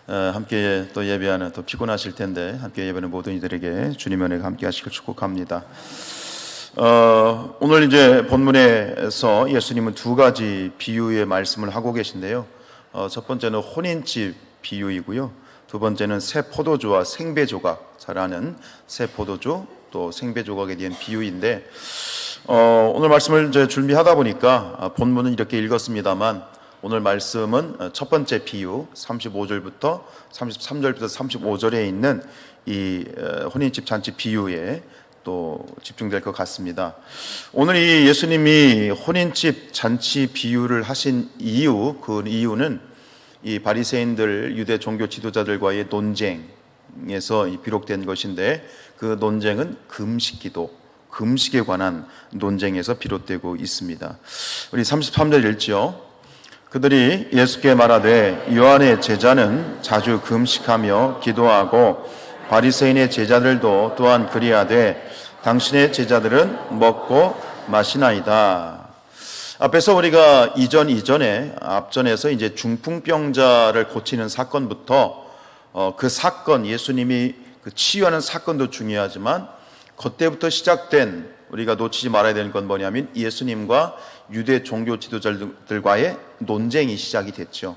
함께 또 예배하는 또 피곤하실 텐데 함께 예배하는 모든 이들에게 주님의 은혜가 함께 하시길 축복합니다. 오늘 이제 본문에서 예수님은 두 가지 비유의 말씀을 하고 계신데요. 첫 번째는 혼인집 비유이고요. 두 번째는 새 포도주와 생배조각, 잘 아는 새 포도주 또 생배조각에 대한 비유인데, 오늘 말씀을 이제 준비하다 보니까 본문은 이렇게 읽었습니다만 오늘 말씀은 첫 번째 비유 35절부터 33절부터 35절에 있는 이 혼인집 잔치 비유에 또 집중될 것 같습니다. 오늘 이 예수님이 혼인집 잔치 비유를 하신 이유, 그 이유는 이 바리새인들 유대 종교 지도자들과의 논쟁에서 비록된 것인데, 그 논쟁은 금식기도, 금식에 관한 논쟁에서 비롯되고 있습니다. 우리 33절 읽지요. 그들이 예수께 말하되 요한의 제자는 자주 금식하며 기도하고 바리새인의 제자들도 또한 그리하되 당신의 제자들은 먹고 마시나이다. 앞에서 우리가 앞전에서 이제 중풍병자를 고치는 사건부터 그 사건, 예수님이 그 치유하는 사건도 중요하지만 그때부터 시작된, 우리가 놓치지 말아야 되는 건 뭐냐면 예수님과 유대 종교 지도자들과의 논쟁이 시작이 됐죠.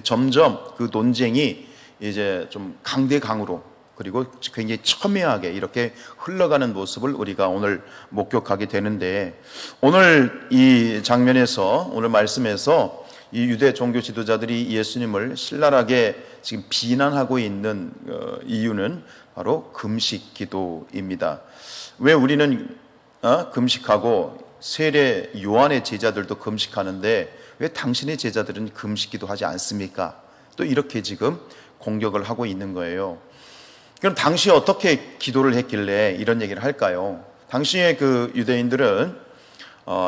점점 그 논쟁이 이제 좀 강대강으로, 그리고 굉장히 첨예하게 이렇게 흘러가는 모습을 우리가 오늘 목격하게 되는데, 오늘 이 장면에서, 오늘 말씀에서 이 유대 종교 지도자들이 예수님을 신랄하게 지금 비난하고 있는 이유는 바로 금식 기도입니다. 왜 우리는 금식하고 세례 요한의 제자들도 금식하는데 왜 당신의 제자들은 금식 기도하지 않습니까? 또 이렇게 지금 공격을 하고 있는 거예요. 그럼 당시에 어떻게 기도를 했길래 이런 얘기를 할까요? 당시에 그 유대인들은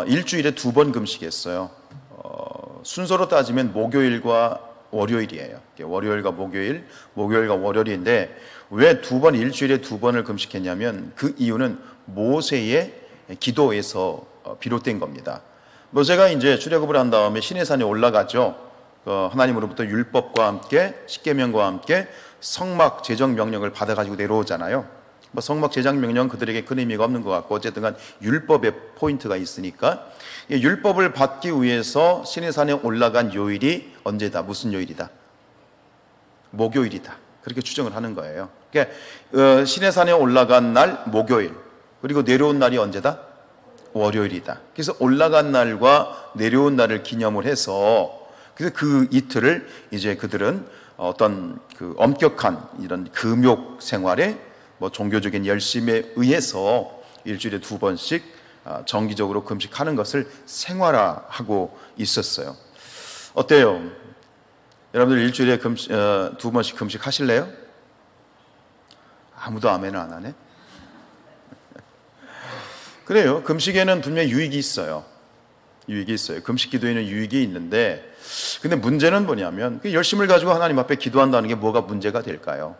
일주일에 2번 금식했어요. 순서로 따지면 목요일과 월요일이에요. 월요일과 목요일, 목요일과 월요일인데 왜 일주일에 2번을 금식했냐면 그 이유는 모세의 기도에서 비롯된 겁니다. 모세가 이제 출애굽을 한 다음에 시내산에 올라가죠. 하나님으로부터 율법과 함께 십계명과 함께 성막 제정 명령을 받아가지고 내려오잖아요. 성막 제정 명령 그들에게 큰 의미가 없는 것 같고, 어쨌든 간 율법의 포인트가 있으니까 율법을 받기 위해서 시내산에 올라간 요일이 언제다? 무슨 요일이다? 목요일이다. 그렇게 추정을 하는 거예요. 그러니까 시내산에 올라간 날 목요일, 그리고 내려온 날이 언제다? 월요일이다. 그래서 올라간 날과 내려온 날을 기념을 해서, 그래서 그 이틀을 이제 그들은 어떤 그 엄격한 이런 금욕 생활에 종교적인 열심에 의해서 일주일에 2번씩 정기적으로 금식하는 것을 생활화하고 있었어요. 어때요? 여러분들 일주일에 2번씩 금식하실래요? 아무도 아멘을 안 하네? 그래요. 금식에는 분명히 유익이 있어요. 유익이 있어요. 금식 기도에는 유익이 있는데, 근데 문제는 뭐냐면 그 열심을 가지고 하나님 앞에 기도한다는 게 뭐가 문제가 될까요?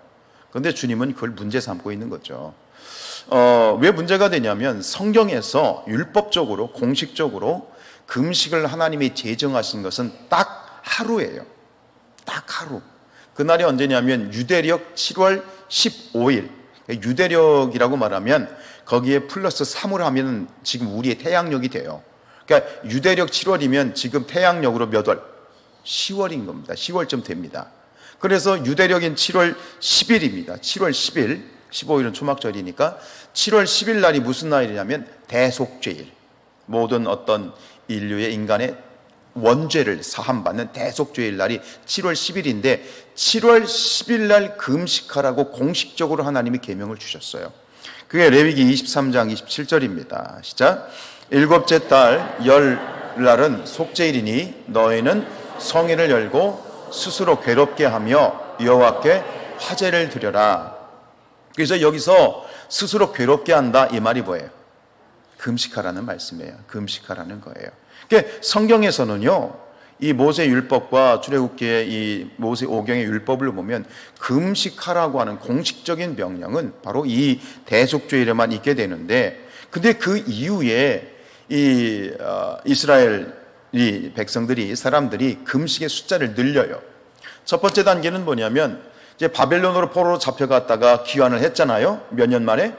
그런데 주님은 그걸 문제 삼고 있는 거죠. 왜 문제가 되냐면 성경에서 율법적으로, 공식적으로 금식을 하나님이 제정하신 것은 딱 하루예요. 딱 하루. 그날이 언제냐면 유대력 7월 15일. 유대력이라고 말하면 거기에 플러스 3을 하면 지금 우리의 태양력이 돼요. 그러니까 유대력 7월이면 지금 태양력으로 몇 월? 10월인 겁니다. 10월쯤 됩니다. 그래서 유대력인 7월 10일입니다. 7월 10일, 15일은 초막절이니까 7월 10일 날이 무슨 날이냐면 대속죄일. 모든 어떤 인류의 인간의 원죄를 사함받는 대속죄일 날이 7월 10일인데 7월 10일 날 금식하라고 공식적으로 하나님이 계명을 주셨어요. 그게 레위기 23장 27절입니다. 시작. 7째 달 열날은 속죄일이니 너희는 성회를 열고 스스로 괴롭게 하며 여호와께 화제를 드려라. 그래서 여기서 스스로 괴롭게 한다, 이 말이 뭐예요? 금식하라는 말씀이에요. 금식하라는 거예요. 그러니까 성경에서는요, 이 모세 율법과 출애굽기의 이 모세 오경의 율법을 보면 금식하라고 하는 공식적인 명령은 바로 이 대속죄일에만 있게 되는데, 근데 그 이후에 이스라엘 이 백성들이, 사람들이 금식의 숫자를 늘려요. 첫 번째 단계는 뭐냐면 이제 바벨론으로 포로로 잡혀갔다가 귀환을 했잖아요. 몇 년 만에?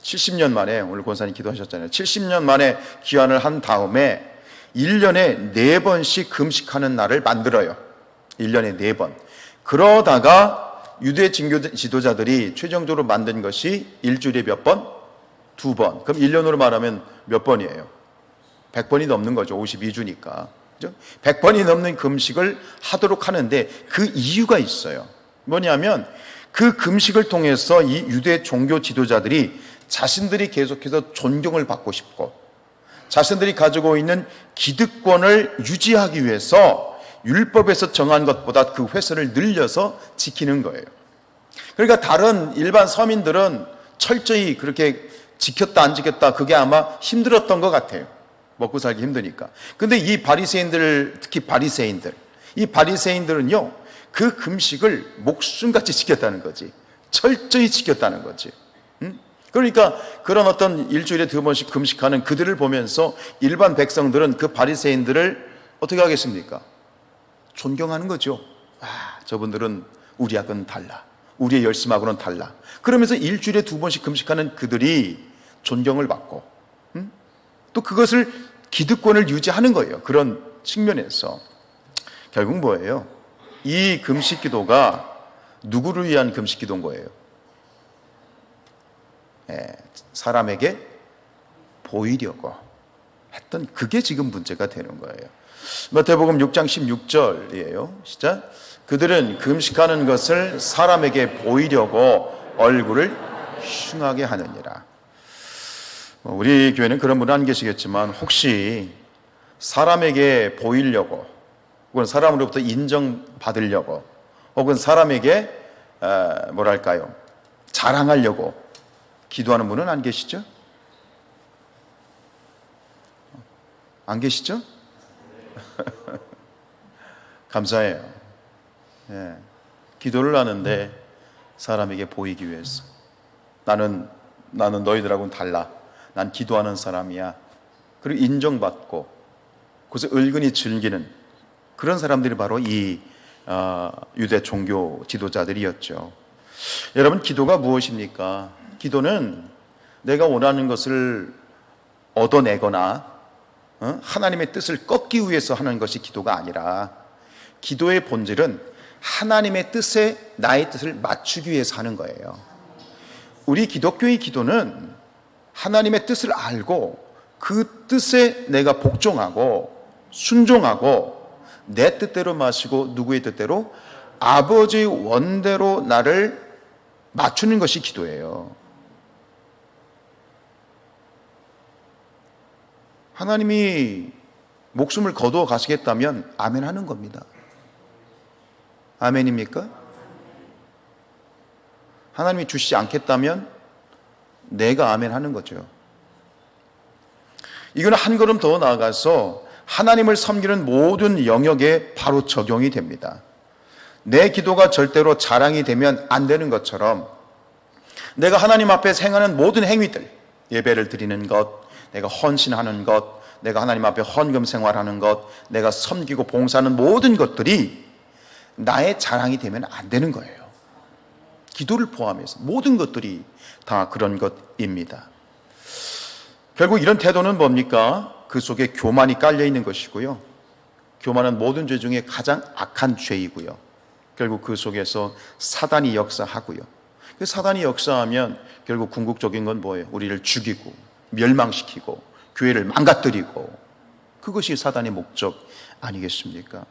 70년 만에. 오늘 권사님 기도하셨잖아요. 70년 만에 귀환을 한 다음에 1년에 4번씩 금식하는 날을 만들어요. 1년에 4번. 그러다가 유대 지도자들이 최종적으로 만든 것이 일주일에 몇 번? 2번. 그럼 1년으로 말하면 몇 번이에요? 100번이 넘는 거죠. 52주니까. 100번이 넘는 금식을 하도록 하는데 그 이유가 있어요. 뭐냐면 그 금식을 통해서 이 유대 종교 지도자들이 자신들이 계속해서 존경을 받고 싶고 자신들이 가지고 있는 기득권을 유지하기 위해서 율법에서 정한 것보다 그 횟수를 늘려서 지키는 거예요. 그러니까 다른 일반 서민들은 철저히 그렇게 지켰다 안 지켰다 그게 아마 힘들었던 것 같아요. 먹고 살기 힘드니까. 근데 이 바리새인들, 특히 바리새인들, 이 바리새인들은요 그 금식을 목숨같이 지켰다는 거지. 철저히 지켰다는 거지. 그러니까 그런 어떤 일주일에 2번씩 금식하는 그들을 보면서 일반 백성들은 그 바리새인들을 어떻게 하겠습니까? 존경하는 거죠. 저분들은 우리하고는 달라. 우리의 열심하고는 달라. 그러면서 일주일에 2번씩 금식하는 그들이 존경을 받고 또 그것을 기득권을 유지하는 거예요. 그런 측면에서 결국 뭐예요? 이 금식 기도가 누구를 위한 금식 기도인 거예요? 사람에게 보이려고 했던 그게 지금 문제가 되는 거예요. 마태복음 6장 16절이에요. 시작. 그들은 금식하는 것을 사람에게 보이려고 얼굴을 흉하게 하느니라. 우리 교회는 그런 분은 안 계시겠지만 혹시 사람에게 보이려고 혹은 사람으로부터 인정받으려고 혹은 사람에게 뭐랄까요 자랑하려고 기도하는 분은 안 계시죠? 안 계시죠? 감사해요. 기도를 하는데 사람에게 보이기 위해서 나는 너희들하고는 달라. 난 기도하는 사람이야. 그리고 인정받고 그래서 은근히 즐기는 그런 사람들이 바로 이 유대 종교 지도자들이었죠. 여러분 기도가 무엇입니까? 기도는 내가 원하는 것을 얻어내거나 하나님의 뜻을 꺾기 위해서 하는 것이 기도가 아니라 기도의 본질은 하나님의 뜻에 나의 뜻을 맞추기 위해서 하는 거예요. 우리 기독교의 기도는 하나님의 뜻을 알고 그 뜻에 내가 복종하고 순종하고 내 뜻대로 마시고 누구의 뜻대로 아버지의 원대로 나를 맞추는 것이 기도예요. 하나님이 목숨을 거두어 가시겠다면 아멘 하는 겁니다. 아멘입니까? 하나님이 주시지 않겠다면 내가 아멘 하는 거죠. 이거는 한 걸음 더 나아가서 하나님을 섬기는 모든 영역에 바로 적용이 됩니다. 내 기도가 절대로 자랑이 되면 안 되는 것처럼 내가 하나님 앞에 행하는 모든 행위들, 예배를 드리는 것, 내가 헌신하는 것, 내가 하나님 앞에 헌금 생활하는 것, 내가 섬기고 봉사하는 모든 것들이 나의 자랑이 되면 안 되는 거예요. 기도를 포함해서 모든 것들이 다 그런 것입니다. 결국 이런 태도는 뭡니까? 그 속에 교만이 깔려 있는 것이고요. 교만은 모든 죄 중에 가장 악한 죄이고요. 결국 그 속에서 사단이 역사하고요. 그 사단이 역사하면 결국 궁극적인 건 뭐예요? 우리를 죽이고 멸망시키고 교회를 망가뜨리고 그것이 사단의 목적 아니겠습니까?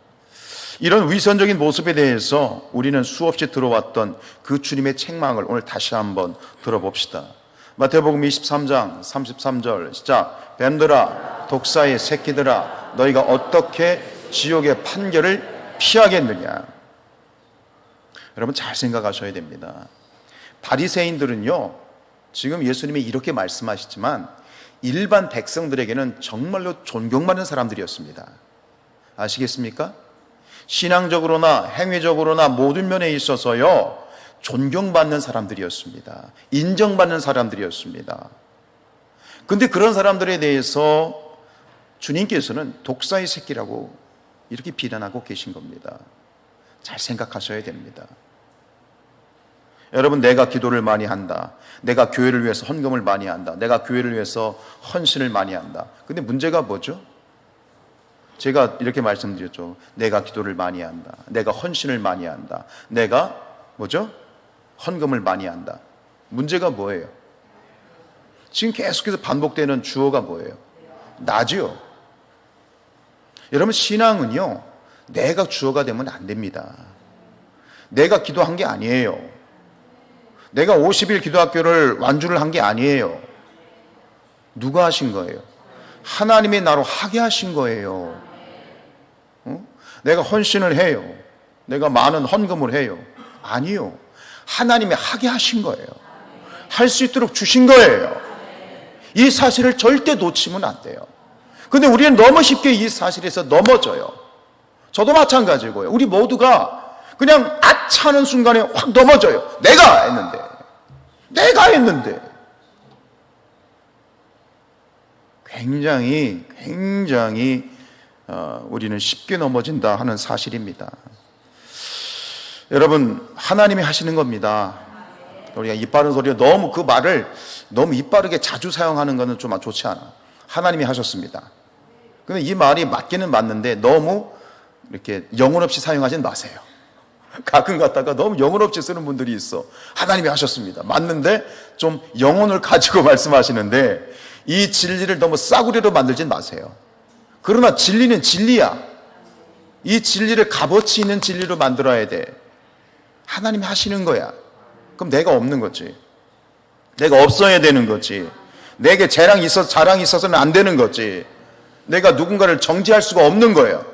이런 위선적인 모습에 대해서 우리는 수없이 들어왔던 그 주님의 책망을 오늘 다시 한번 들어봅시다. 마태복음 23장 33절 시작. 뱀들아 독사의 새끼들아 너희가 어떻게 지옥의 판결을 피하겠느냐. 여러분 잘 생각하셔야 됩니다. 바리새인들은요 지금 예수님이 이렇게 말씀하시지만 일반 백성들에게는 정말로 존경받는 사람들이었습니다. 아시겠습니까? 신앙적으로나 행위적으로나 모든 면에 있어서요 존경받는 사람들이었습니다. 인정받는 사람들이었습니다. 그런데 그런 사람들에 대해서 주님께서는 독사의 새끼라고 이렇게 비난하고 계신 겁니다. 잘 생각하셔야 됩니다. 여러분, 내가 기도를 많이 한다. 내가 교회를 위해서 헌금을 많이 한다. 내가 교회를 위해서 헌신을 많이 한다. 근데 문제가 뭐죠? 제가 이렇게 말씀드렸죠. 내가 기도를 많이 한다. 내가 헌신을 많이 한다. 내가 뭐죠? 헌금을 많이 한다. 문제가 뭐예요? 지금 계속해서 반복되는 주어가 뭐예요? 나지요. 여러분, 신앙은요, 내가 주어가 되면 안 됩니다. 내가 기도한 게 아니에요. 내가 50일 기도학교를 완주를 한 게 아니에요. 누가 하신 거예요? 하나님이 나로 하게 하신 거예요. 내가 헌신을 해요. 내가 많은 헌금을 해요. 아니요. 하나님이 하게 하신 거예요. 할 수 있도록 주신 거예요. 이 사실을 절대 놓치면 안 돼요. 근데 우리는 너무 쉽게 이 사실에서 넘어져요. 저도 마찬가지고요. 우리 모두가 그냥 아차하는 순간에 확 넘어져요. 내가 했는데. 굉장히 우리는 쉽게 넘어진다 하는 사실입니다. 여러분, 하나님이 하시는 겁니다. 우리가 입 바른 소리로 너무 그 말을 너무 입 바르게 자주 사용하는 것은 좀 좋지 않아. 하나님이 하셨습니다. 근데 이 말이 맞기는 맞는데 너무 이렇게 영혼 없이 사용하진 마세요. 가끔 갖다가 너무 영혼 없이 쓰는 분들이 있어. 하나님이 하셨습니다. 맞는데 좀 영혼을 가지고 말씀하시는데 이 진리를 너무 싸구려로 만들진 마세요. 그러나 진리는 진리야. 이 진리를 값어치 있는 진리로 만들어야 돼. 하나님이 하시는 거야. 그럼 내가 없는 거지. 내가 없어야 되는 거지. 내게 자랑이 있어서는 안 되는 거지. 내가 누군가를 정죄할 수가 없는 거예요.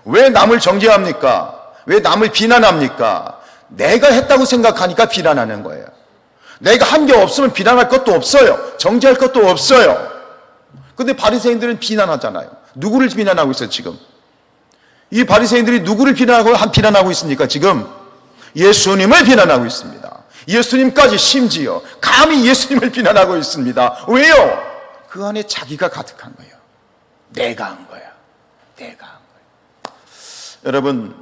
왜 남을 정죄합니까? 왜 남을 비난합니까? 내가 했다고 생각하니까 비난하는 거예요. 내가 한 게 없으면 비난할 것도 없어요. 정죄할 것도 없어요. 근데 바리새인들은 비난하잖아요. 누구를 비난하고 있어요, 지금? 이 바리새인들이 누구를 비난하고 있습니까, 지금? 예수님을 비난하고 있습니다. 예수님까지 심지어 감히 예수님을 비난하고 있습니다. 왜요? 그 안에 자기가 가득한 거예요. 내가 한 거야. 여러분,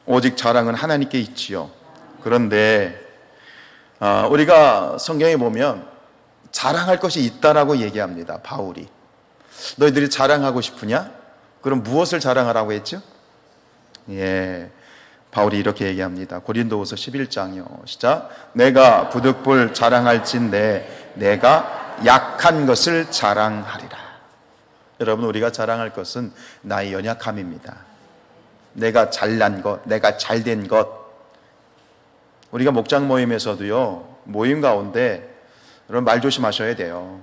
오직 자랑은 하나님께 있지요. 그런데 우리가 성경에 보면 자랑할 것이 있다라고 얘기합니다. 바울이. 너희들이 자랑하고 싶으냐? 그럼 무엇을 자랑하라고 했죠? 바울이 이렇게 얘기합니다. 고린도후서 11장이요. 시작. 내가 부득불 자랑할진대 내가 약한 것을 자랑하리라. 여러분, 우리가 자랑할 것은 나의 연약함입니다. 내가 잘난 것, 내가 잘된 것. 우리가 목장 모임에서도요, 모임 가운데 여러분 말 조심하셔야 돼요.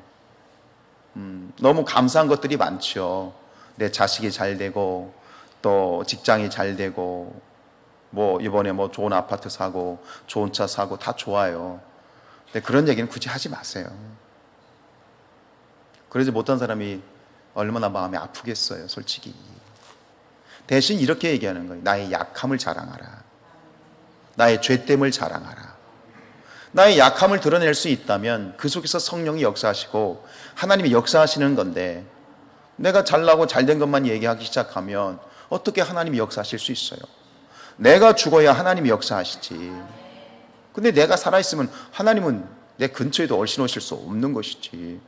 너무 감사한 것들이 많죠. 내 자식이 잘 되고, 또 직장이 잘 되고, 이번에 좋은 아파트 사고, 좋은 차 사고, 다 좋아요. 근데 그런 얘기는 굳이 하지 마세요. 그러지 못한 사람이 얼마나 마음이 아프겠어요, 솔직히. 대신 이렇게 얘기하는 거예요. 나의 약함을 자랑하라. 나의 죄됨을 자랑하라. 나의 약함을 드러낼 수 있다면 그 속에서 성령이 역사하시고 하나님이 역사하시는 건데, 내가 잘나고 잘된 것만 얘기하기 시작하면 어떻게 하나님이 역사하실 수 있어요? 내가 죽어야 하나님이 역사하시지. 근데 내가 살아있으면 하나님은 내 근처에도 얼씬 오실 수 없는 것이지.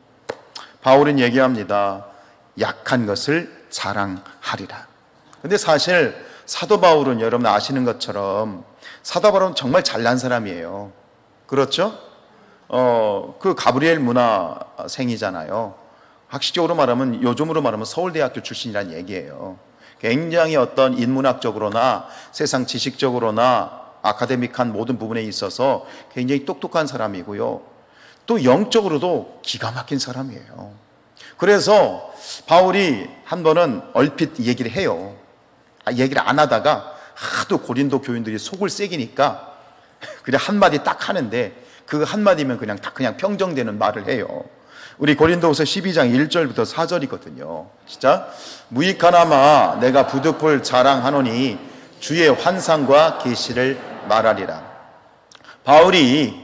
바울은 얘기합니다. 약한 것을 자랑하리라. 근데 사실 사도 바울은 여러분 아시는 것처럼 사도 바울은 정말 잘난 사람이에요. 그렇죠? 그 가브리엘 문화생이잖아요. 학식적으로 말하면, 요즘으로 말하면 서울대학교 출신이라는 얘기예요. 굉장히 어떤 인문학적으로나 세상 지식적으로나 아카데믹한 모든 부분에 있어서 굉장히 똑똑한 사람이고요. 또 영적으로도 기가 막힌 사람이에요. 그래서 바울이 한 번은 얼핏 얘기를 해요. 얘기를 안 하다가 하도 고린도 교인들이 속을 새기니까 그냥 한마디 딱 하는데, 그 한마디면 그냥 평정되는 말을 해요. 우리 고린도후서 12장 1절부터 4절이거든요. 시작. 무익하나마 내가 부득불 자랑하노니 주의 환상과 계시를 말하리라. 바울이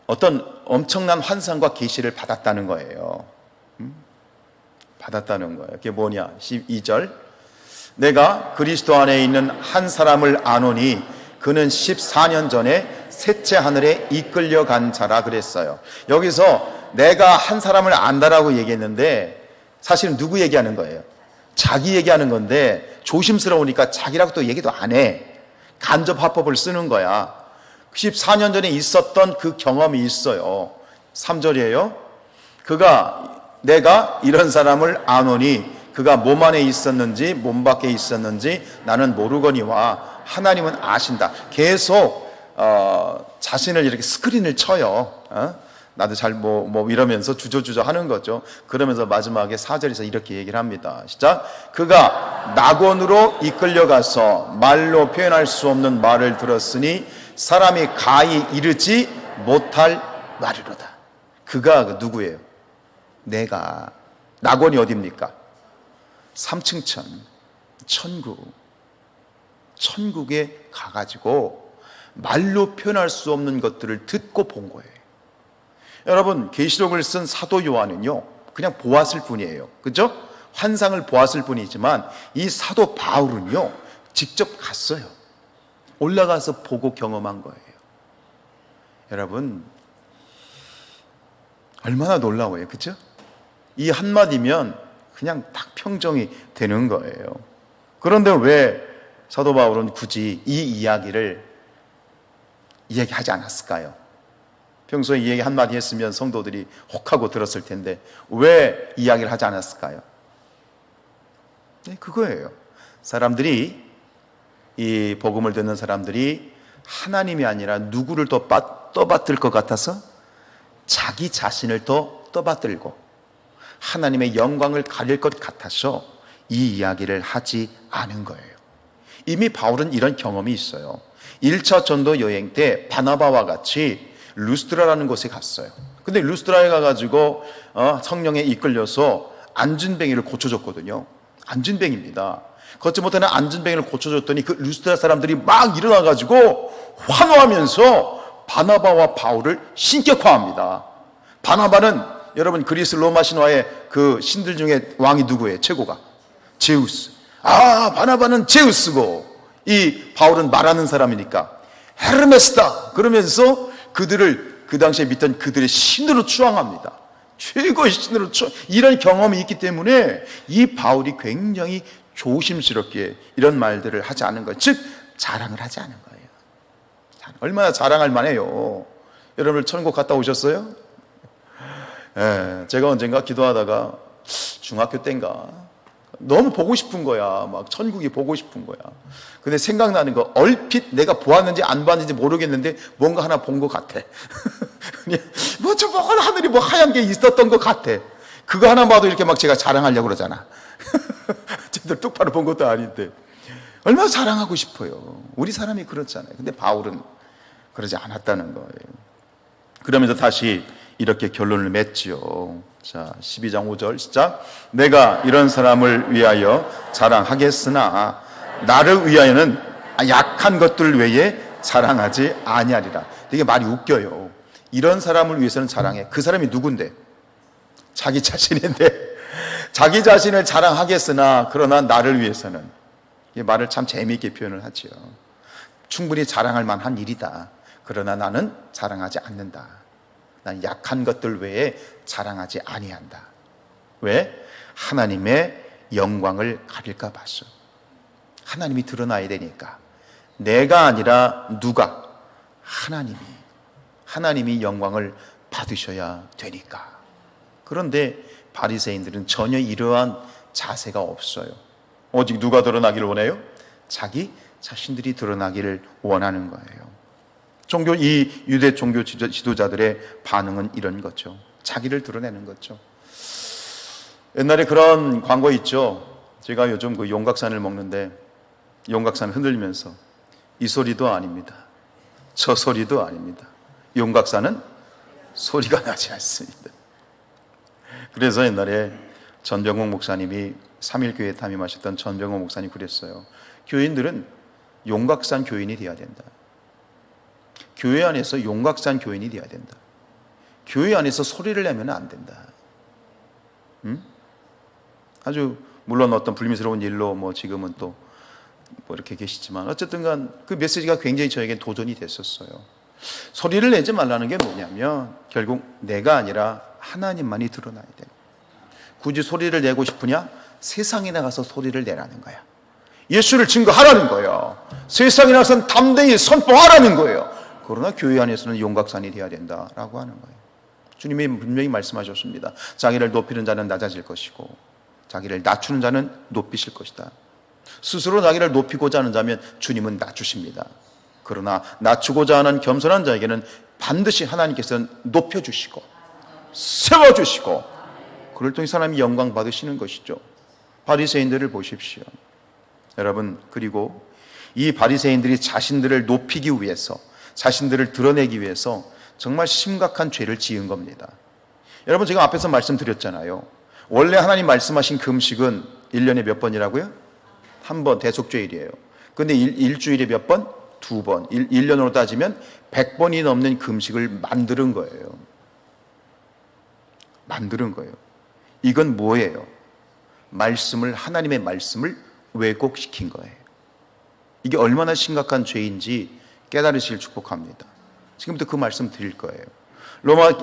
어떤 엄청난 환상과 계시를 받았다는 거예요. 받았다는 거예요. 그게 뭐냐? 12절. 내가 그리스도 안에 있는 한 사람을 아노니 그는 14년 전에 셋째 하늘에 이끌려간 자라 그랬어요. 여기서 내가 한 사람을 안다라고 얘기했는데 사실은 누구 얘기하는 거예요? 자기 얘기하는 건데 조심스러우니까 자기라고 또 얘기도 안 해. 간접화법을 쓰는 거야. 14년 전에 있었던 그 경험이 있어요. 3절이에요. 내가 이런 사람을 아노니 그가 몸 안에 있었는지 몸 밖에 있었는지 나는 모르거니와 하나님은 아신다. 계속 자신을 이렇게 스크린을 쳐요. 나도 잘 이러면서 주저주저 하는 거죠. 그러면서 마지막에 4절에서 이렇게 얘기를 합니다. 시작. 그가 낙원으로 이끌려가서 말로 표현할 수 없는 말을 들었으니 사람이 가히 이르지 못할 말이로다. 그가 누구예요? 내가. 낙원이 어디입니까? 3층천 천국에 가가지고 말로 표현할 수 없는 것들을 듣고 본 거예요. 여러분, 계시록을 쓴 사도 요한은요 그냥 보았을 뿐이에요. 그죠? 환상을 보았을 뿐이지만 이 사도 바울은요 직접 갔어요. 올라가서 보고 경험한 거예요. 여러분, 얼마나 놀라워요. 그죠? 이 한마디면 그냥 딱 평정이 되는 거예요. 그런데 왜 사도 바울은 굳이 이 이야기를 이야기하지 않았을까요? 평소에 이 얘기 한마디 했으면 성도들이 혹하고 들었을 텐데 왜 이야기를 하지 않았을까요? 네, 그거예요. 사람들이, 이 복음을 듣는 사람들이 하나님이 아니라 누구를 더 떠받들 것 같아서 자기 자신을 더 떠받들고 하나님의 영광을 가릴 것 같아서 이 이야기를 하지 않은 거예요. 이미 바울은 이런 경험이 있어요. 1차 전도 여행 때 바나바와 같이 루스드라라는 곳에 갔어요. 근데 루스드라에 가가지고 성령에 이끌려서 안진뱅이를 고쳐줬거든요. 안진뱅입니다. 걷지 못하는 안진뱅이를 고쳐줬더니 그 루스드라 사람들이 막 일어나가지고 환호하면서 바나바와 바울을 신격화합니다. 바나바는 여러분 그리스 로마 신화의 그 신들 중에 왕이 누구예요? 최고가 제우스. 바나바는 제우스고 이 바울은 말하는 사람이니까 헤르메스다 그러면서 그들을 그 당시에 믿던 그들의 신으로 추앙합니다. 최고의 신으로 이런 경험이 있기 때문에 이 바울이 굉장히 조심스럽게 이런 말들을 하지 않은 거예요. 즉 자랑을 하지 않은 거예요. 얼마나 자랑할 만해요. 여러분 천국 갔다 오셨어요? 제가 언젠가 기도하다가 중학교 때인가 너무 보고 싶은 거야. 막 천국이 보고 싶은 거야. 근데 생각나는 거, 얼핏 내가 보았는지 안 봤는지 모르겠는데 뭔가 하나 본 것 같아. 저 하늘이 하얀 게 있었던 것 같아. 그거 하나 봐도 이렇게 막 제가 자랑하려고 그러잖아. 제대로 똑바로 본 것도 아닌데 얼마나 자랑하고 싶어요. 우리 사람이 그렇잖아요. 근데 바울은 그러지 않았다는 거예요. 그러면서 다시 이렇게 결론을 맺지요. 자, 12장 5절 시작. 내가 이런 사람을 위하여 자랑하겠으나 나를 위하여는 약한 것들 외에 자랑하지 아니하리라. 되게 말이 웃겨요. 이런 사람을 위해서는 자랑해. 그 사람이 누군데? 자기 자신인데 자기 자신을 자랑하겠으나 그러나 나를 위해서는, 이 말을 참 재미있게 표현을 하지요. 충분히 자랑할 만한 일이다. 그러나 나는 자랑하지 않는다. 난 약한 것들 외에 자랑하지 아니한다. 왜? 하나님의 영광을 가릴까 봐서. 하나님이 드러나야 되니까. 내가 아니라 누가? 하나님이 영광을 받으셔야 되니까. 그런데 바리새인들은 전혀 이러한 자세가 없어요. 오직 누가 드러나기를 원해요? 자기 자신들이 드러나기를 원하는 거예요. 이 유대 종교 지도자들의 반응은 이런 거죠. 자기를 드러내는 거죠. 옛날에 그런 광고 있죠. 제가 요즘 그 용각산을 먹는데 용각산을 흔들면서 이 소리도 아닙니다. 저 소리도 아닙니다. 용각산은 소리가 나지 않습니다. 그래서 옛날에 전병옥 목사님이 3.1교회에 담임하셨던 전병옥 목사님이 그랬어요. 교인들은 용각산 교인이 되어야 된다. 교회 안에서 용각산 교인이 되어야 된다. 교회 안에서 소리를 내면 안 된다. 아주 물론 어떤 불미스러운 일로 뭐 지금은 또 뭐 이렇게 계시지만 어쨌든 간 그 메시지가 굉장히 저에게 도전이 됐었어요. 소리를 내지 말라는 게 뭐냐면 결국 내가 아니라 하나님만이 드러나야 돼요. 굳이 소리를 내고 싶으냐? 세상에 나가서 소리를 내라는 거야. 예수를 증거하라는 거예요. 세상에 나가서 담대히 선포하라는 거예요. 그러나 교회 안에서는 용각산이 되어야 된다라고 하는 거예요. 주님이 분명히 말씀하셨습니다. 자기를 높이는 자는 낮아질 것이고 자기를 낮추는 자는 높이실 것이다. 스스로 자기를 높이고자 하는 자면 주님은 낮추십니다. 그러나 낮추고자 하는 겸손한 자에게는 반드시 하나님께서는 높여주시고 세워주시고 그럴 때 이 사람이 영광 받으시는 것이죠. 바리새인들을 보십시오. 여러분, 그리고 이 바리새인들이 자신들을 높이기 위해서 자신들을 드러내기 위해서 정말 심각한 죄를 지은 겁니다. 여러분, 제가 앞에서 말씀드렸잖아요. 원래 하나님 말씀하신 금식은 1년에 몇 번이라고요? 한 번, 대속죄일이에요. 근데 일주일에 몇 번? 2번. 1년으로 따지면 100번이 넘는 금식을 만드는 거예요. 만드는 거예요. 이건 뭐예요? 하나님의 말씀을 왜곡시킨 거예요. 이게 얼마나 심각한 죄인지 깨달으시길 축복합니다. 지금부터 그 말씀 드릴 거예요.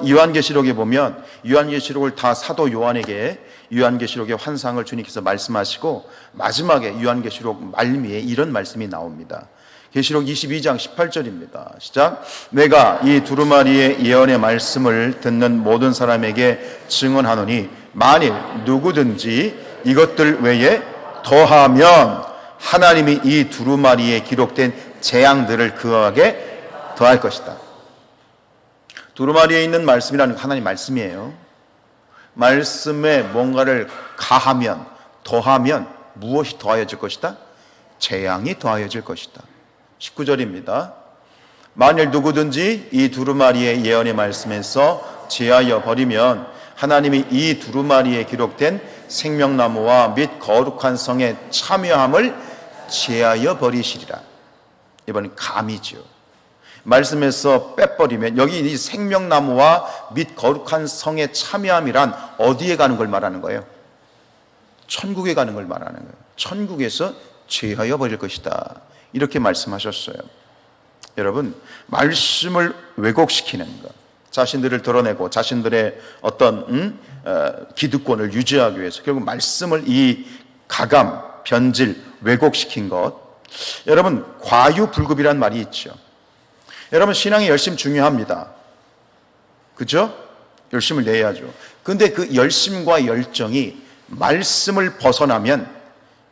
요한계시록에 보면 요한계시록을 다 사도 요한에게 요한계시록의 환상을 주님께서 말씀하시고 마지막에 요한계시록 말미에 이런 말씀이 나옵니다. 계시록 22장 18절입니다. 시작. 내가 이 두루마리의 예언의 말씀을 듣는 모든 사람에게 증언하노니 만일 누구든지 이것들 외에 더하면 하나님이 이 두루마리에 기록된 재앙들을 그에게 더할 것이다. 두루마리에 있는 말씀이라는 하나님 말씀이에요. 말씀에 뭔가를 가하면, 더하면 무엇이 더하여질 것이다? 재앙이 더하여질 것이다. 19절입니다. 만일 누구든지 이 두루마리의 예언의 말씀에서 제하여 버리면 하나님이 이 두루마리에 기록된 생명나무와 및 거룩한 성의 참여함을 제하여 버리시리라. 이번엔 감이죠. 말씀에서 빼버리면 여기 이 생명나무와 및 거룩한 성의 참여함이란 어디에 가는 걸 말하는 거예요? 천국에 가는 걸 말하는 거예요. 천국에서 제하여 버릴 것이다. 이렇게 말씀하셨어요. 여러분, 말씀을 왜곡시키는 것, 자신들을 드러내고 자신들의 어떤 기득권을 유지하기 위해서 결국 말씀을 이 가감, 변질, 왜곡시킨 것. 여러분, 과유불급이란 말이 있죠. 여러분, 신앙의 열심 중요합니다. 그죠? 열심을 내야죠. 근데 그 열심과 열정이 말씀을 벗어나면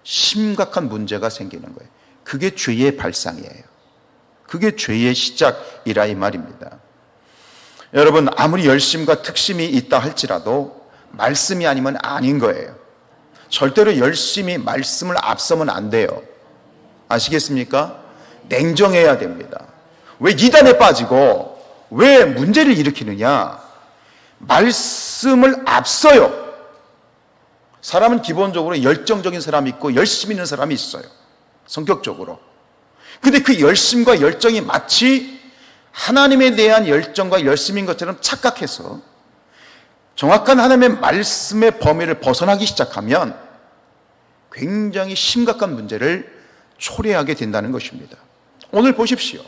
심각한 문제가 생기는 거예요. 그게 죄의 발상이에요. 그게 죄의 시작이라 이 말입니다. 여러분, 아무리 열심과 특심이 있다 할지라도 말씀이 아니면 아닌 거예요. 절대로 열심히 말씀을 앞서면 안 돼요. 아시겠습니까? 냉정해야 됩니다. 왜 이단에 빠지고 왜 문제를 일으키느냐? 말씀을 앞서요. 사람은 기본적으로 열정적인 사람이 있고 열심 있는 사람이 있어요. 성격적으로. 근데 그 열심과 열정이 마치 하나님에 대한 열정과 열심인 것처럼 착각해서 정확한 하나님의 말씀의 범위를 벗어나기 시작하면 굉장히 심각한 문제를 초래하게 된다는 것입니다. 오늘 보십시오.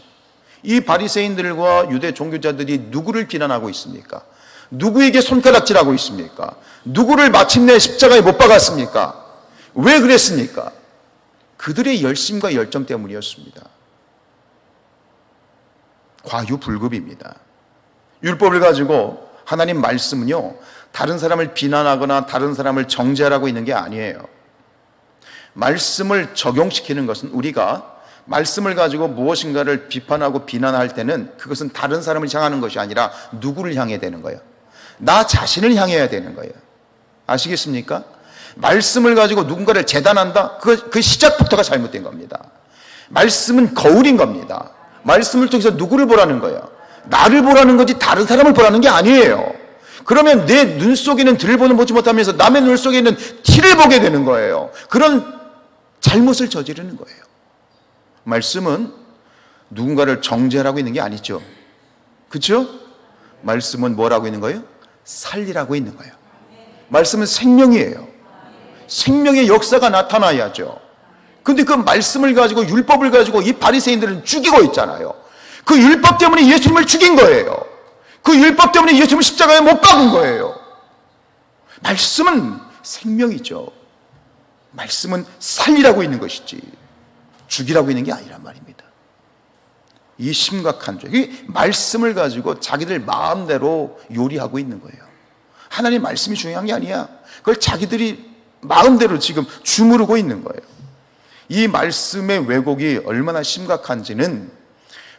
이 바리새인들과 유대 종교자들이 누구를 비난하고 있습니까? 누구에게 손가락질하고 있습니까? 누구를 마침내 십자가에 못 박았습니까? 왜 그랬습니까? 그들의 열심과 열정 때문이었습니다. 과유불급입니다. 율법을 가지고 하나님 말씀은요, 다른 사람을 비난하거나 다른 사람을 정죄하라고 있는 게 아니에요. 말씀을 적용시키는 것은 우리가 말씀을 가지고 무엇인가를 비판하고 비난할 때는 그것은 다른 사람을 향하는 것이 아니라 누구를 향해야 되는 거예요? 나 자신을 향해야 되는 거예요. 아시겠습니까? 말씀을 가지고 누군가를 재단한다? 그 시작부터가 잘못된 겁니다. 말씀은 거울인 겁니다. 말씀을 통해서 누구를 보라는 거예요? 나를 보라는 거지 다른 사람을 보라는 게 아니에요. 그러면 내 눈 속에는 들을 보는 보지 못하면서 남의 눈 속에는 티를 보게 되는 거예요. 그런 잘못을 저지르는 거예요. 말씀은 누군가를 정죄하라고 있는 게 아니죠. 그렇죠? 말씀은 뭐라고 있는 거예요? 살리라고 있는 거예요. 말씀은 생명이에요. 생명의 역사가 나타나야죠. 근데 그 말씀을 가지고, 율법을 가지고 이 바리새인들은 죽이고 있잖아요. 그 율법 때문에 예수님을 죽인 거예요. 그 율법 때문에 예수님을 십자가에 못 박은 거예요. 말씀은 생명이죠. 말씀은 살리라고 있는 것이지 죽이라고 있는 게 아니란 말입니다. 이 심각한 죄, 이 말씀을 가지고 자기들 마음대로 요리하고 있는 거예요. 하나님 말씀이 중요한 게 아니야. 그걸 자기들이 마음대로 지금 주무르고 있는 거예요. 이 말씀의 왜곡이 얼마나 심각한지는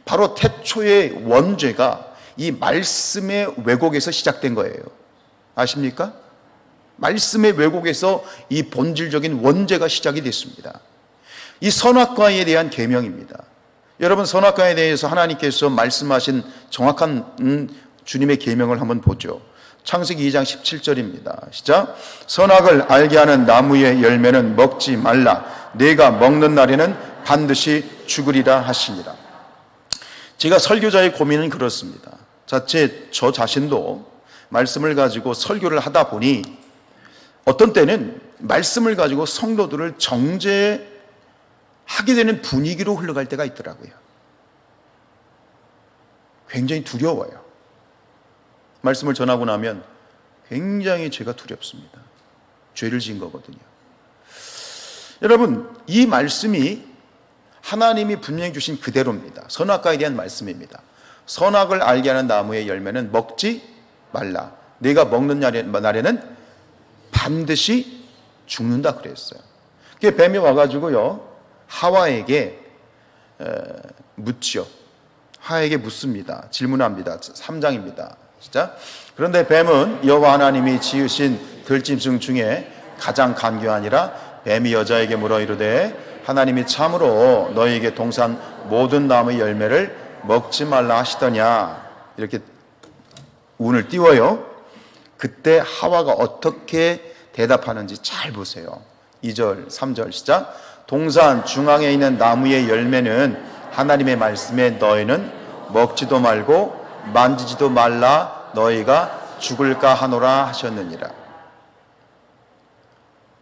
바로 태초의 원죄가 이 말씀의 왜곡에서 시작된 거예요. 아십니까? 말씀의 왜곡에서 이 본질적인 원죄가 시작이 됐습니다. 이 선악과에 대한 계명입니다. 여러분, 선악과에 대해서 하나님께서 말씀하신 정확한 주님의 계명을 한번 보죠. 창세기 2장 17절입니다. 시작. 선악을 알게 하는 나무의 열매는 먹지 말라. 네가 먹는 날에는 반드시 죽으리라 하시니라. 제가 설교자의 고민은 그렇습니다. 저 자신도 말씀을 가지고 설교를 하다 보니 어떤 때는 말씀을 가지고 성도들을 정죄하게 되는 분위기로 흘러갈 때가 있더라고요. 굉장히 두려워요. 말씀을 전하고 나면 굉장히 제가 두렵습니다. 죄를 지은 거거든요. 여러분, 이 말씀이 하나님이 분명히 주신 그대로입니다. 선악과에 대한 말씀입니다. 선악을 알게 하는 나무의 열매는 먹지 말라. 네가 먹는 날에는 반드시 죽는다 그랬어요. 그게 뱀이 와가지고요, 하와에게 묻죠. 하와에게 묻습니다. 질문합니다. 3장입니다. 시작. 그런데 뱀은 여호와 하나님이 지으신 들짐승 중에 가장 간교하니라. 뱀이 여자에게 물어 이르되 하나님이 참으로 너희에게 동산 모든 나무의 열매를 먹지 말라 하시더냐. 이렇게 운을 띄워요. 그때 하와가 어떻게 대답하는지 잘 보세요. 2절, 3절 시작. 동산 중앙에 있는 나무의 열매는 하나님의 말씀에 너희는 먹지도 말고 만지지도 말라 너희가 죽을까 하노라 하셨느니라.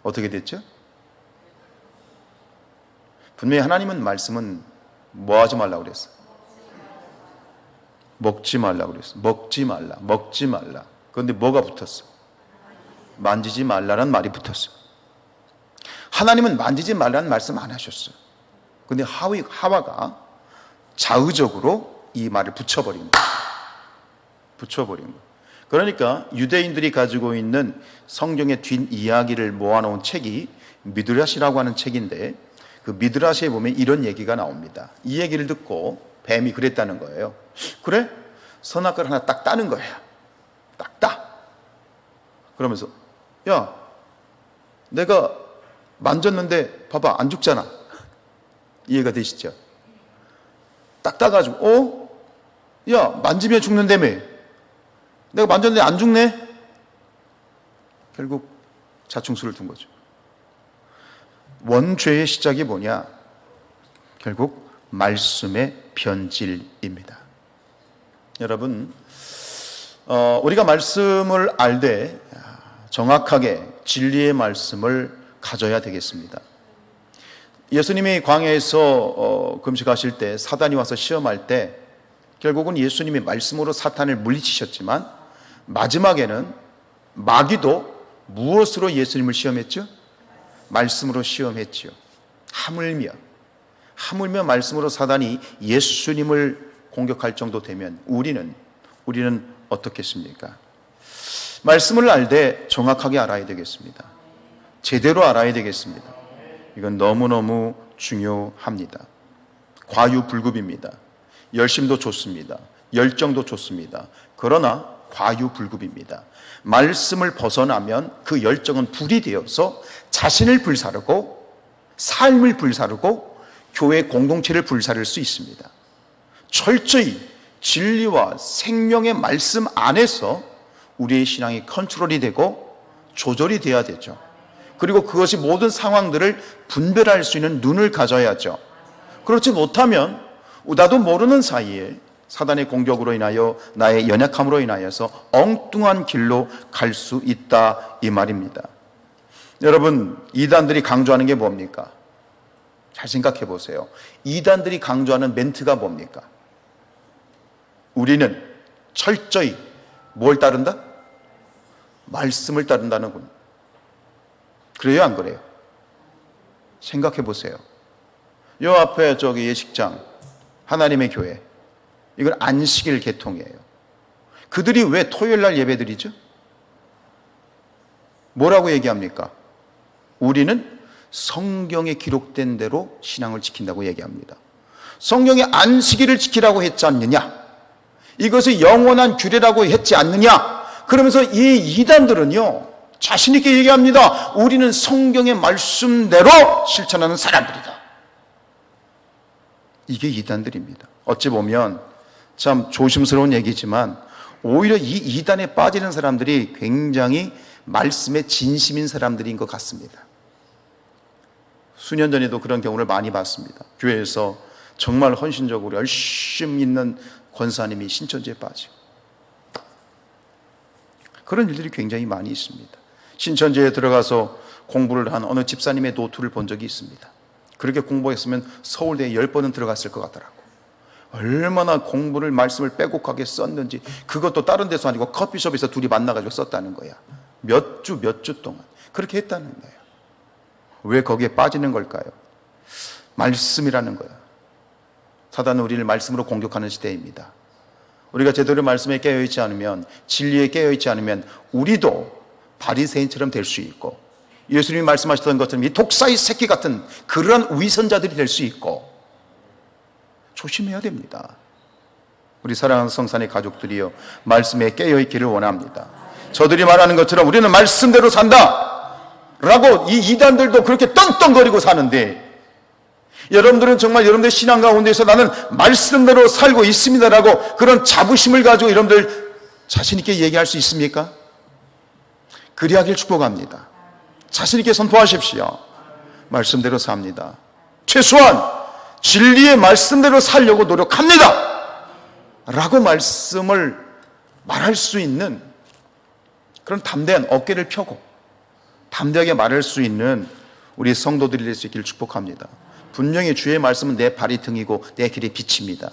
어떻게 됐죠? 분명히 하나님은 말씀은 뭐 하지 말라고 그랬어요? 먹지 말라고 그랬어요. 먹지 말라, 먹지 말라. 그런데 뭐가 붙었어? 만지지 말라는 말이 붙었어요. 하나님은 만지지 말라는 말씀 안 하셨어요. 그런데 하와가 자의적으로 이 말을 붙여버린 거예요. 붙여버린 거예요. 그러니까 유대인들이 가지고 있는 성경의 뒷이야기를 모아놓은 책이 미드라시라고 하는 책인데, 그 미드라시에 보면 이런 얘기가 나옵니다. 이 얘기를 듣고 뱀이 그랬다는 거예요. 그래? 선악과를 하나 딱 따는 거야. 딱 따. 그러면서 야, 내가 만졌는데 봐봐, 안 죽잖아. 이해가 되시죠? 딱 따가지고 야, 만지면 죽는다며. 내가 만졌는데 안 죽네? 결국 자충수를 둔 거죠. 원죄의 시작이 뭐냐? 결국 말씀의 변질입니다. 여러분, 우리가 말씀을 알되 정확하게 진리의 말씀을 가져야 되겠습니다. 예수님이 광야에서 금식하실 때 사단이 와서 시험할 때 결국은 예수님이 말씀으로 사탄을 물리치셨지만 마지막에는 마귀도 무엇으로 예수님을 시험했죠? 말씀으로 시험했죠. 하물며 말씀으로 사단이 예수님을 공격할 정도 되면 우리는 어떻겠습니까? 말씀을 알되 정확하게 알아야 되겠습니다. 제대로 알아야 되겠습니다. 이건 너무너무 중요합니다. 과유불급입니다. 열심도 좋습니다. 열정도 좋습니다. 그러나 과유불급입니다. 말씀을 벗어나면 그 열정은 불이 되어서 자신을 불사르고 삶을 불사르고 교회 공동체를 불사를 수 있습니다. 철저히 진리와 생명의 말씀 안에서 우리의 신앙이 컨트롤이 되고 조절이 돼야 되죠. 그리고 그것이 모든 상황들을 분별할 수 있는 눈을 가져야죠. 그렇지 못하면 나도 모르는 사이에 사단의 공격으로 인하여 나의 연약함으로 인하여서 엉뚱한 길로 갈 수 있다 이 말입니다. 여러분, 이단들이 강조하는 게 뭡니까? 잘 생각해 보세요. 이단들이 강조하는 멘트가 뭡니까? 우리는 철저히 뭘 따른다? 말씀을 따른다는군. 그래요, 안 그래요? 생각해 보세요. 요 앞에 저기 예식장, 하나님의 교회, 이건 안식일 계통이에요. 그들이 왜 토요일 날 예배드리죠? 뭐라고 얘기합니까? 우리는 성경에 기록된 대로 신앙을 지킨다고 얘기합니다. 성경에 안식일을 지키라고 했지 않느냐? 이것을 영원한 규례라고 했지 않느냐? 그러면서 이 이단들은요, 자신 있게 얘기합니다. 우리는 성경의 말씀대로 실천하는 사람들이다. 이게 이단들입니다. 어찌 보면 참 조심스러운 얘기지만 오히려 이 이단에 빠지는 사람들이 굉장히 말씀에 진심인 사람들인 것 같습니다. 수년 전에도 그런 경우를 많이 봤습니다. 교회에서 정말 헌신적으로 열심히 있는 권사님이 신천지에 빠지고, 그런 일들이 굉장히 많이 있습니다. 신천지에 들어가서 공부를 한 어느 집사님의 노트를 본 적이 있습니다. 그렇게 공부했으면 서울대에 10번은 들어갔을 것 같더라고요. 얼마나 공부를, 말씀을 빼곡하게 썼는지, 그것도 다른 데서 아니고 커피숍에서 둘이 만나가지고 썼다는 거야. 몇 주 동안 그렇게 했다는 거예요. 왜 거기에 빠지는 걸까요? 말씀이라는 거야. 사단은 우리를 말씀으로 공격하는 시대입니다. 우리가 제대로 말씀에 깨어있지 않으면, 진리에 깨어있지 않으면 우리도 바리새인처럼 될 수 있고, 예수님이 말씀하셨던 것처럼 이 독사의 새끼 같은 그러한 위선자들이 될 수 있고, 조심해야 됩니다. 우리 사랑하는 성산의 가족들이요, 말씀에 깨어있기를 원합니다. 저들이 말하는 것처럼 우리는 말씀대로 산다 라고 이 이단들도 그렇게 떵떵거리고 사는데, 여러분들은 정말 여러분들의 신앙 가운데서 나는 말씀대로 살고 있습니다 라고 그런 자부심을 가지고 여러분들 자신 있게 얘기할 수 있습니까? 그리하길 축복합니다. 자신 있게 선포하십시오. 말씀대로 삽니다. 최소한 진리의 말씀대로 살려고 노력합니다 라고 말씀을 말할 수 있는 그런 담대한 어깨를 펴고 담대하게 말할 수 있는 우리 성도들이 될 수 있기를 축복합니다. 분명히 주의 말씀은 내 발이 등이고 내 길이 빛입니다.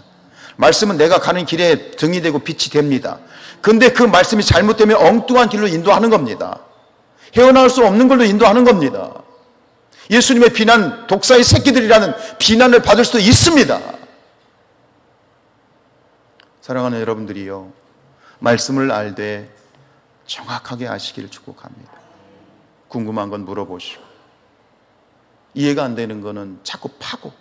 말씀은 내가 가는 길에 등이 되고 빛이 됩니다. 그런데 그 말씀이 잘못되면 엉뚱한 길로 인도하는 겁니다. 헤어나올 수 없는 걸로 인도하는 겁니다. 예수님의 비난, 독사의 새끼들이라는 비난을 받을 수도 있습니다. 사랑하는 여러분들이요, 말씀을 알되 정확하게 아시기를 축복합니다. 궁금한 건 물어보시고, 이해가 안 되는 거는 자꾸 파고,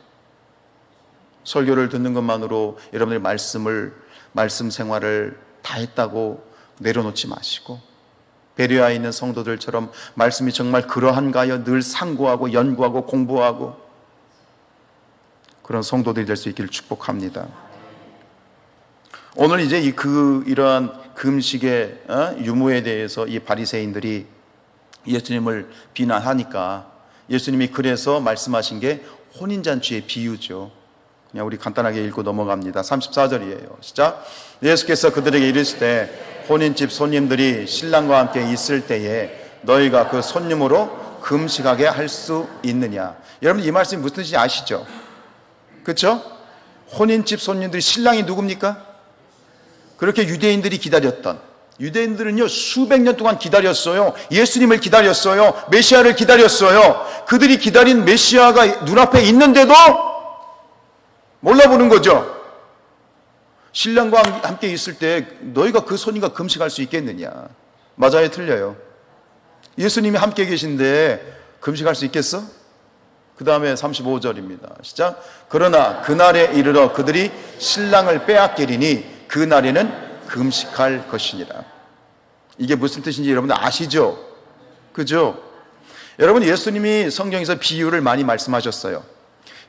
설교를 듣는 것만으로 여러분들의 말씀 생활을 다 했다고 내려놓지 마시고, 베레아에 있는 성도들처럼 말씀이 정말 그러한가요? 늘 상고하고 연구하고 공부하고 그런 성도들이 될 수 있기를 축복합니다. 오늘 이제 이러한 금식의 유무에 대해서 이 바리새인들이 예수님을 비난하니까 예수님이 그래서 말씀하신 게 혼인잔치의 비유죠. 그냥 우리 간단하게 읽고 넘어갑니다. 34절이에요. 시작. 예수께서 그들에게 이르시되 혼인집 손님들이 신랑과 함께 있을 때에 너희가 그 손님으로 금식하게 할 수 있느냐. 여러분, 이 말씀이 무슨 뜻인지 아시죠? 그렇죠? 혼인집 손님들이, 신랑이 누굽니까? 그렇게 유대인들이 기다렸던, 유대인들은요 수백 년 동안 기다렸어요. 예수님을 기다렸어요. 메시아를 기다렸어요. 그들이 기다린 메시아가 눈앞에 있는데도 몰라보는 거죠. 신랑과 함께 있을 때 너희가 그 손님과 금식할 수 있겠느냐. 맞아요, 틀려요? 예수님이 함께 계신데 금식할 수 있겠어? 그 다음에 35절입니다. 시작. 그러나 그날에 이르러 그들이 신랑을 빼앗기리니 그날에는 금식할 것이니라. 이게 무슨 뜻인지 여러분들 아시죠? 그죠? 여러분, 예수님이 성경에서 비유를 많이 말씀하셨어요.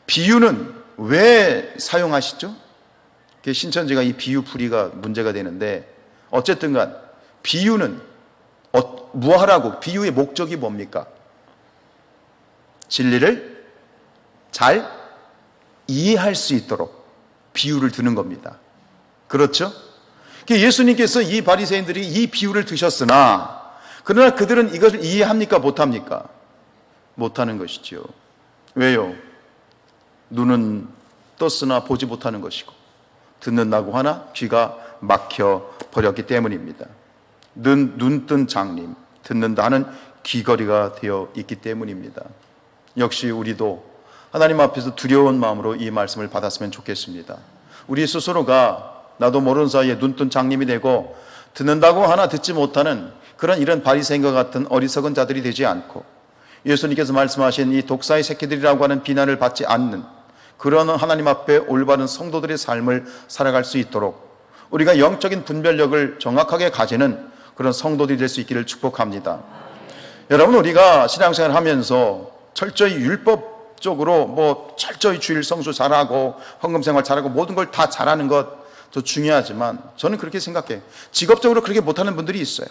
비유는 왜 사용하시죠? 신천지가 이 비유 풀이가 문제가 되는데, 어쨌든 간 비유는 뭐 하라고? 비유의 목적이 뭡니까? 진리를 잘 이해할 수 있도록 비유를 드는 겁니다. 그렇죠? 예수님께서 이 바리새인들이 이 비유를 드셨으나, 그러나 그들은 이것을 이해합니까? 못합니까? 못하는 것이지요. 왜요? 눈은 떴으나 보지 못하는 것이고 듣는다고 하나 귀가 막혀 버렸기 때문입니다. 눈 뜬 장님, 듣는다 하는 귀걸이가 되어 있기 때문입니다. 역시 우리도 하나님 앞에서 두려운 마음으로 이 말씀을 받았으면 좋겠습니다. 우리 스스로가 나도 모르는 사이에 눈 뜬 장님이 되고 듣는다고 하나 듣지 못하는 그런 이런 바리새인과 같은 어리석은 자들이 되지 않고 예수님께서 말씀하신 이 독사의 새끼들이라고 하는 비난을 받지 않는 그런 하나님 앞에 올바른 성도들의 삶을 살아갈 수 있도록 우리가 영적인 분별력을 정확하게 가지는 그런 성도들이 될 수 있기를 축복합니다. 여러분, 우리가 신앙생활 하면서 철저히 율법적으로 철저히 주일 성수 잘하고 헌금생활 잘하고 모든 걸 다 잘하는 것도 중요하지만 저는 그렇게 생각해요. 직업적으로 그렇게 못하는 분들이 있어요.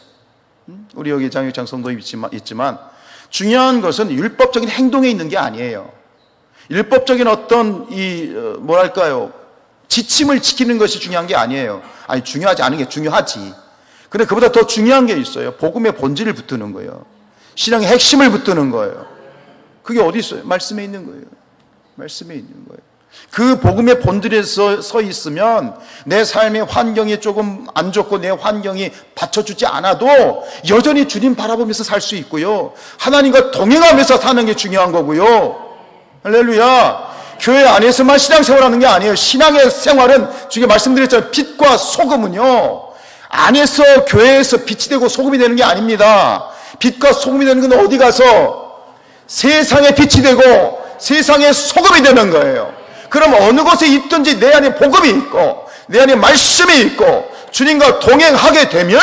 우리 여기 장육장 성도 있지만 중요한 것은 율법적인 행동에 있는 게 아니에요. 율법적인 어떤 지침을 지키는 것이 중요한 게 아니에요. 아니, 중요하지 않은 게 중요하지. 근데 그보다 더 중요한 게 있어요. 복음의 본질을 붙드는 거예요. 신앙의 핵심을 붙드는 거예요. 그게 어디 있어요? 말씀에 있는 거예요. 말씀에 있는 거예요. 그 복음의 본질에 서 있으면 내 삶의 환경이 조금 안 좋고 내 환경이 받쳐주지 않아도 여전히 주님 바라보면서 살 수 있고요. 하나님과 동행하면서 사는 게 중요한 거고요. 할렐루야. 교회 안에서만 신앙생활하는 게 아니에요. 신앙의 생활은 주께 말씀드렸잖아요. 빛과 소금은요, 안에서 교회에서 빛이 되고 소금이 되는 게 아닙니다. 빛과 소금이 되는 건 어디 가서 세상의 빛이 되고 세상의 소금이 되는 거예요. 그럼 어느 곳에 있든지 내 안에 복음이 있고 내 안에 말씀이 있고 주님과 동행하게 되면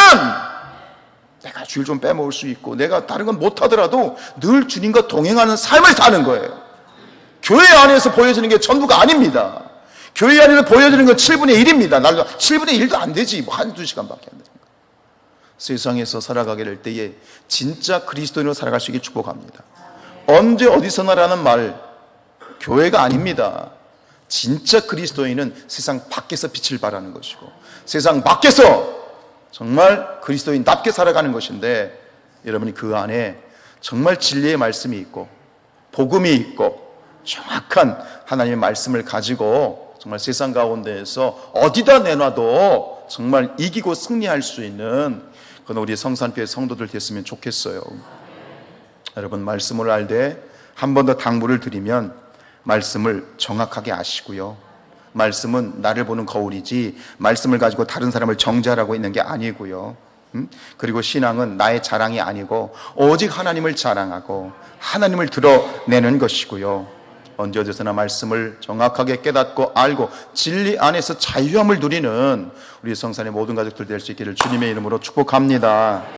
내가 주일 좀 빼먹을 수 있고 내가 다른 건 못하더라도 늘 주님과 동행하는 삶을 사는 거예요. 교회 안에서 보여지는 게 전부가 아닙니다. 교회 안에서 보여지는 건 7분의 1입니다. 날도 7분의 1도 안 되지. 한두 시간밖에 안 되니까. 세상에서 살아가게 될 때에 진짜 그리스도인으로 살아갈 수 있게 축복합니다. 언제 어디서나라는 말, 교회가 아닙니다. 진짜 그리스도인은 세상 밖에서 빛을 발하는 것이고 세상 밖에서 정말 그리스도인답게 살아가는 것인데, 여러분이 그 안에 정말 진리의 말씀이 있고 복음이 있고 정확한 하나님의 말씀을 가지고 정말 세상 가운데에서 어디다 내놔도 정말 이기고 승리할 수 있는 그런 우리 성산교회 성도들 됐으면 좋겠어요. 여러분, 말씀을 알되 한 번 더 당부를 드리면 말씀을 정확하게 아시고요. 말씀은 나를 보는 거울이지 말씀을 가지고 다른 사람을 정죄하라고 있는 게 아니고요. 그리고 신앙은 나의 자랑이 아니고 오직 하나님을 자랑하고 하나님을 드러내는 것이고요. 언제 어디서나 말씀을 정확하게 깨닫고 알고 진리 안에서 자유함을 누리는 우리 성산의 모든 가족들 될 수 있기를 주님의 이름으로 축복합니다.